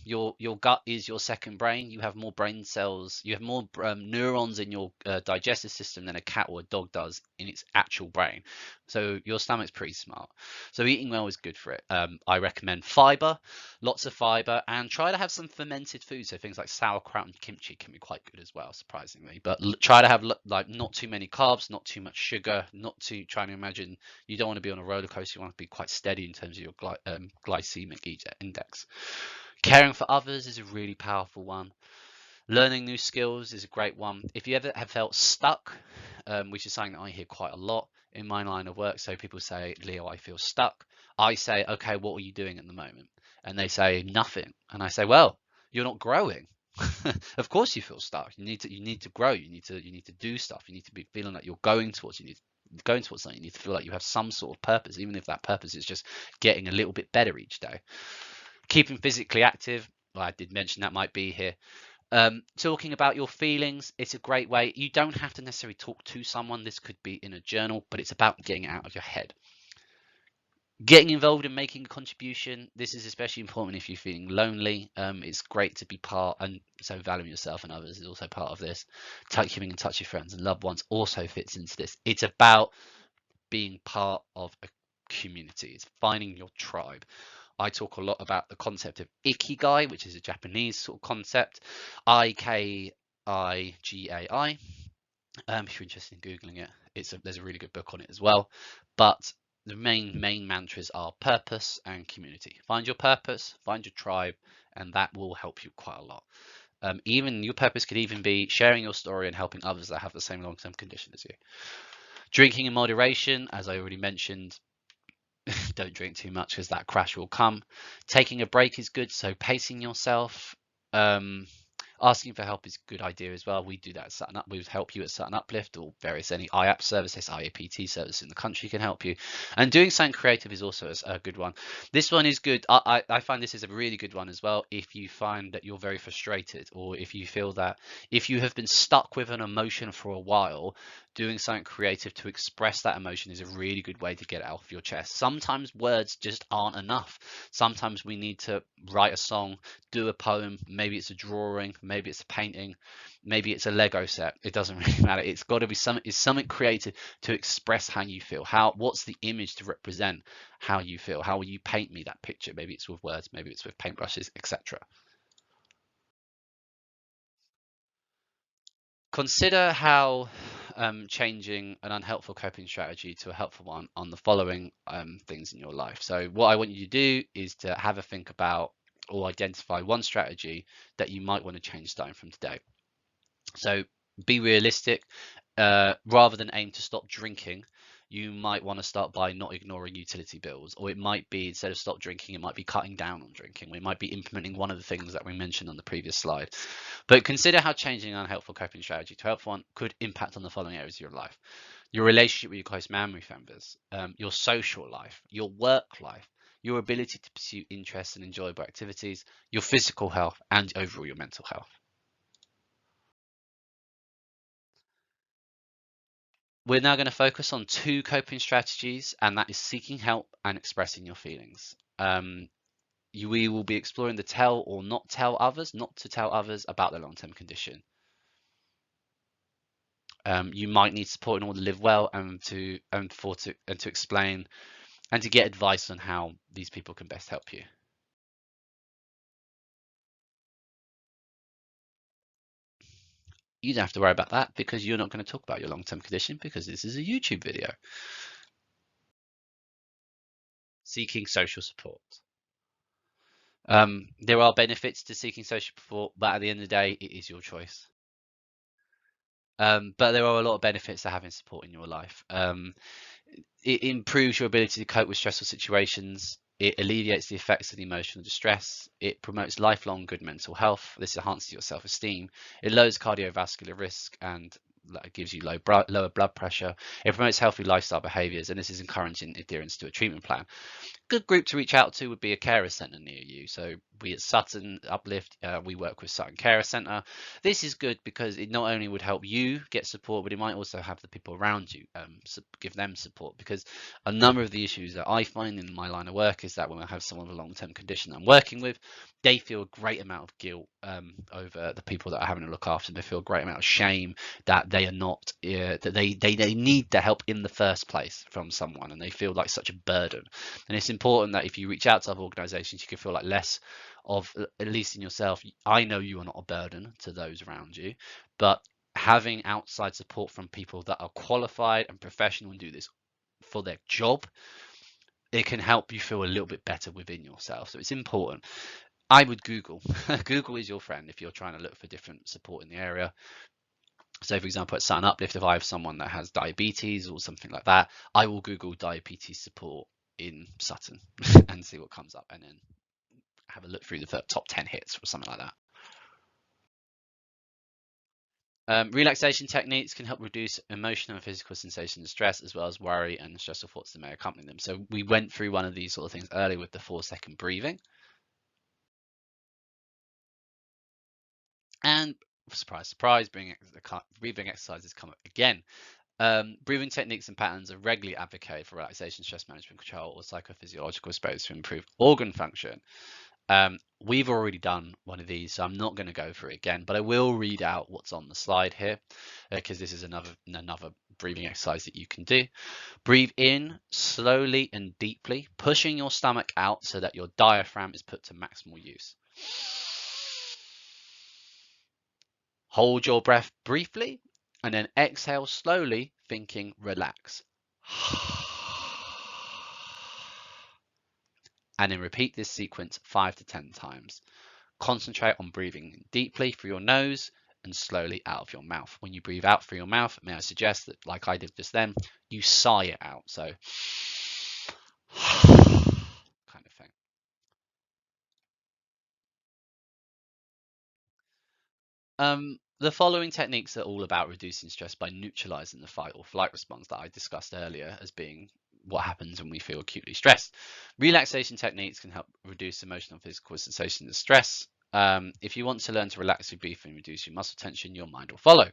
Your gut is your second brain. You have more brain cells, you have more neurons in your digestive system than a cat or a dog does in its actual brain. So your stomach's pretty smart. So eating well is good for it. I recommend fiber, lots of fiber, and try to have some fermented foods. So things like sauerkraut and kimchi can be quite good as well, surprisingly. But try to have like not too many carbs, not too much sugar, not too trying to imagine you don't want to be on a roller coaster. You want to be quite steady in terms of your glycemic index. Caring for others is a really powerful one. Learning new skills is a great one. If you ever have felt stuck, which is something that I hear quite a lot in my line of work, so people say, Leo, I feel stuck. I say, okay, what are you doing at the moment? And they say nothing. And I say, well, you're not growing. Of course you feel stuck. You need to grow. You need to do stuff. You need to be feeling like you're going towards something. You need to feel like you have some sort of purpose, even if that purpose is just getting a little bit better each day. Keeping physically active, well, I did mention that might be here. Talking about your feelings, it's a great way. You don't have to necessarily talk to someone. This could be in a journal, but it's about getting it out of your head. Getting involved in making a contribution. This is especially important if you're feeling lonely. It's great to be part, and so valuing yourself and others is also part of this. Keeping in touch with friends and loved ones also fits into this. It's about being part of a community. It's finding your tribe. I talk a lot about the concept of ikigai, which is a Japanese sort of concept. Ikigai. If you're interested in Googling it, there's a really good book on it as well. But the main mantras are purpose and community. Find your purpose, find your tribe, and that will help you quite a lot. Even your purpose could even be sharing your story and helping others that have the same long-term condition as you. Drinking in moderation, as I already mentioned. Don't drink too much because that crash will come. Taking a break is good, so pacing yourself. Asking for help is a good idea as well. We do that at Sutton Uplift. We would help you at Sutton Uplift or various any IAP services, IAPT service in the country can help you. And doing something creative is also a good one. This one is good. I find this is a really good one as well. If you find that you're very frustrated, or if you feel that if you have been stuck with an emotion for a while, doing something creative to express that emotion is a really good way to get it out of your chest. Sometimes words just aren't enough. Sometimes we need to write a song, do a poem, maybe it's a drawing, maybe it's a painting, maybe it's a Lego set. It doesn't really matter. It's got to be something creative to express how you feel. What's the image to represent how you feel? How will you paint me that picture? Maybe it's with words, maybe it's with paintbrushes, etc. Consider how changing an unhelpful coping strategy to a helpful one on the following things in your life. So what I want you to do is to have a think about or identify one strategy that you might want to change starting from today. So be realistic. Rather than aim to stop drinking, you might want to start by not ignoring utility bills, or it might be instead of stop drinking, it might be cutting down on drinking. We might be implementing one of the things that we mentioned on the previous slide. But consider how changing an unhelpful coping strategy to a helpful one could impact on the following areas of your life: your relationship with your close family members, your social life, your work life, your ability to pursue interests and enjoyable activities, your physical health, and overall your mental health. We're now going to focus on two coping strategies, and that is seeking help and expressing your feelings. We will be exploring the tell or not tell others, not to tell others about their long-term condition. You might need support in order to live well and to explain and to get advice on how these people can best help you. You don't have to worry about that because you're not going to talk about your long-term condition because this is a YouTube video. Seeking social support. There are benefits to seeking social support, but at the end of the day, it is your choice. But there are a lot of benefits to having support in your life. It improves your ability to cope with stressful situations. It alleviates the effects of the emotional distress. It promotes lifelong good mental health. This enhances your self-esteem. It lowers cardiovascular risk and gives you lower blood pressure. It promotes healthy lifestyle behaviors, and this is encouraging adherence to a treatment plan. good group to reach out to would be a carer centre near you. So we at Sutton Uplift, we work with Sutton Carer Centre. This is good because it not only would help you get support, but it might also have the people around you give them support. Because a number of the issues that I find in my line of work is that when I have someone with a long-term condition I'm working with, they feel a great amount of guilt over the people that are having to look after them. They feel a great amount of shame that they are not, that they need the help in the first place from someone, and they feel like such a burden. And it's important that if you reach out to other organisations, you can feel like less of, at least in yourself, I know you are not a burden to those around you, but having outside support from people that are qualified and professional and do this for their job, it can help you feel a little bit better within yourself. So it's important. I would Google. Google is your friend if you're trying to look for different support in the area. So for example, at Sutton Uplift, if I have someone that has diabetes or something like that, I will Google diabetes support in Sutton and see what comes up, and then have a look through the top 10 hits or something like that. Relaxation techniques can help reduce emotional and physical sensations of stress, as well as worry and stressful thoughts that may accompany them. So we went through one of these sort of things earlier with the 4-second breathing. And surprise, surprise, breathing exercises come up again. Breathing techniques and patterns are regularly advocated for relaxation, stress management, control, or psychophysiological response to improve organ function. We've already done one of these, so I'm not going to go through it again, but I will read out what's on the slide here, because this is another breathing exercise that you can do. Breathe in slowly and deeply, pushing your stomach out so that your diaphragm is put to maximal use. Hold your breath briefly and then exhale slowly, thinking relax. And then repeat this sequence 5 to 10 times. Concentrate on breathing deeply through your nose and slowly out of your mouth. When you breathe out through your mouth, may I suggest that, like I did just then, you sigh it out. So kind of thing. The following techniques are all about reducing stress by neutralizing the fight or flight response that I discussed earlier as being what happens when we feel acutely stressed. Relaxation techniques can help reduce emotional and physical sensations of stress. If you want to learn to relax your breathing and reduce your muscle tension, your mind will follow.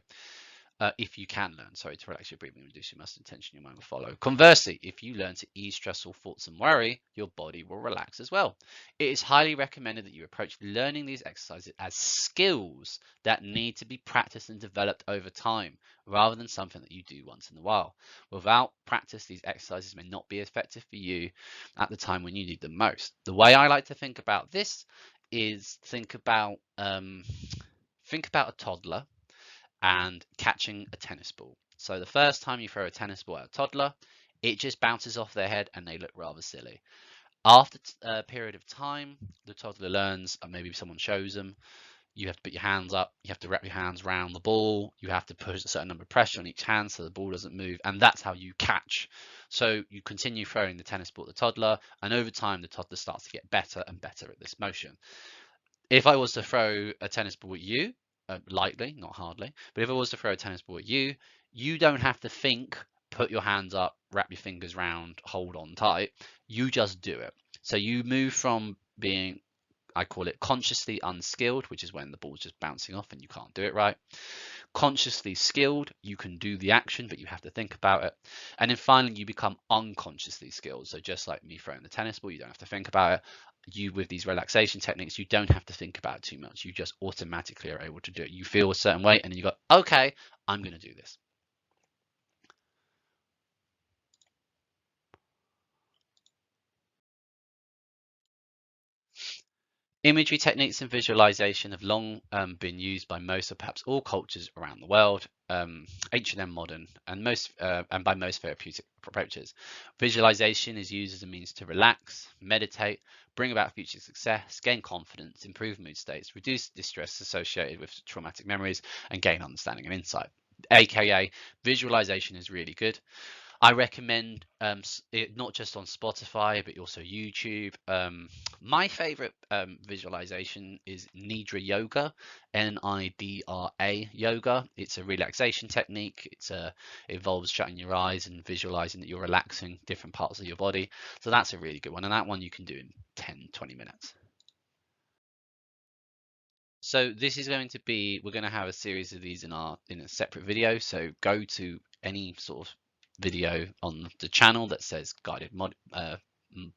If you can learn, to relax your breathing and reduce your muscle tension, your mind will follow. Conversely, if you learn to ease stressful thoughts and worry, your body will relax as well. It is highly recommended that you approach learning these exercises as skills that need to be practiced and developed over time, rather than something that you do once in a while. Without practice, these exercises may not be effective for you at the time when you need them most. The way I like to think about this is think about a toddler and catching a tennis ball. So the first time you throw a tennis ball at a toddler, it just bounces off their head and they look rather silly. After a period of time, the toddler learns, or maybe someone shows them, you have to put your hands up, you have to wrap your hands around the ball, you have to put a certain number of pressure on each hand so the ball doesn't move, and that's how you catch. So you continue throwing the tennis ball at the toddler, and over time the toddler starts to get better and better at this motion. If I was to throw a tennis ball at you, lightly, not hardly, but if I was to throw a tennis ball at you, you don't have to think, put your hands up, wrap your fingers round, hold on tight. You just do it. So you move from being, I call it consciously unskilled, which is when the ball's just bouncing off and you can't do it right. Consciously skilled, you can do the action, but you have to think about it. And then finally, you become unconsciously skilled. So just like me throwing the tennis ball, you don't have to think about it. You, with these relaxation techniques, you don't have to think about it too much. You just automatically are able to do it. You feel a certain way and then you go, okay, I'm going to do this. Imagery techniques and visualization have long been used by most or perhaps all cultures around the world, ancient and modern, and by most therapeutic approaches. Visualization is used as a means to relax, meditate, bring about future success, gain confidence, improve mood states, reduce distress associated with traumatic memories, and gain understanding and insight. AKA, visualization is really good. I recommend it not just on Spotify, but also YouTube. My favorite visualization is Nidra Yoga, Nidra yoga. It's a relaxation technique. It involves shutting your eyes and visualizing that you're relaxing different parts of your body. So that's a really good one. And that one you can do in 10-20 minutes. So this is going to be, we're going to have a series of these in a separate video. So go to any sort of video on the channel that says guided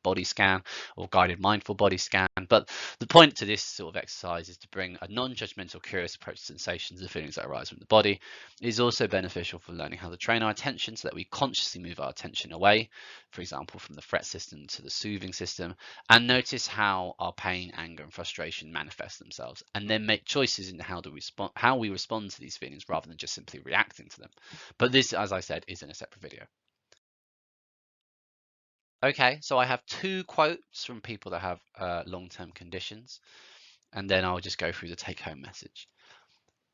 body scan or guided mindful body scan. But the point to this sort of exercise is to bring a non-judgmental, curious approach to sensations and feelings that arise from the body. It is also beneficial for learning how to train our attention so that we consciously move our attention away, for example, from the threat system to the soothing system, and notice how our pain, anger, and frustration manifest themselves, and then make choices in how we respond to these feelings rather than just simply reacting to them. But this, as I said, is in a separate video. Okay, so I have 2 quotes from people that have long-term conditions, and then I'll just go through the take-home message.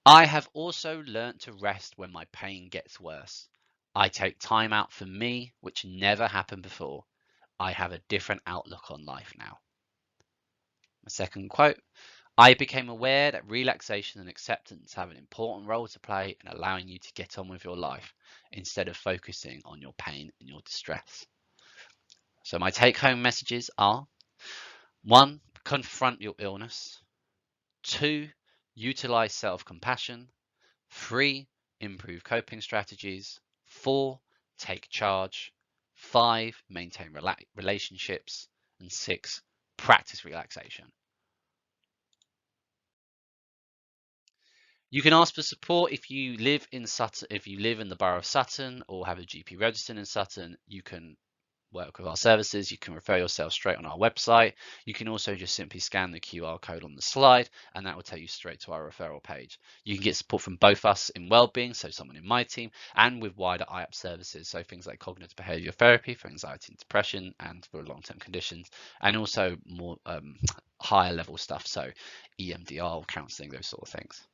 I have also learnt to rest when my pain gets worse. I take time out for me, which never happened before. I have a different outlook on life now. My second quote, I became aware that relaxation and acceptance have an important role to play in allowing you to get on with your life instead of focusing on your pain and your distress. So my take-home messages are: 1, confront your illness. 2, utilize self-compassion. 3, improve coping strategies. 4, take charge. 5, maintain relationships. And 6, practice relaxation. You can ask for support if you live in Sutton, if you live in the borough of Sutton or have a GP registered in Sutton. You can work with our services. You can refer yourself straight on our website. You can also just simply scan the QR code on the slide, and that will take you straight to our referral page. You can get support from both us in wellbeing, so someone in my team, and with wider IAP services, so things like cognitive behavioral therapy for anxiety and depression and for long-term conditions, and also more higher level stuff, so EMDR, counselling, those sort of things.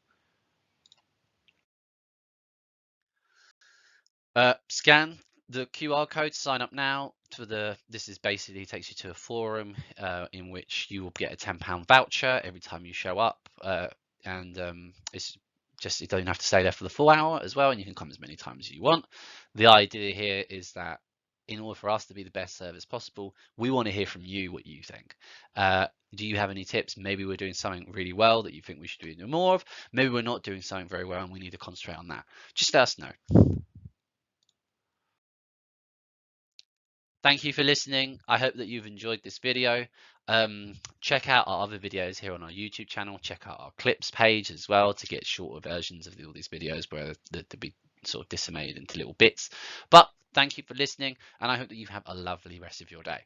Scan the QR code, sign up now for this is basically takes you to a forum in which you will get a £10 voucher every time you show up, and it's just, you don't have to stay there for the full hour as well, and you can come as many times as you want. The idea here is that in order for us to be the best service possible, we want to hear from you what you think. Do you have any tips? Maybe we're doing something really well that you think we should do more of. Maybe we're not doing something very well and we need to concentrate on that. Just let us know. Thank you for listening. I hope that you've enjoyed this video. Check out our other videos here on our YouTube channel. Check out our clips page as well to get shorter versions of all these videos where they'll be sort of disseminated into little bits. But thank you for listening, and I hope that you have a lovely rest of your day.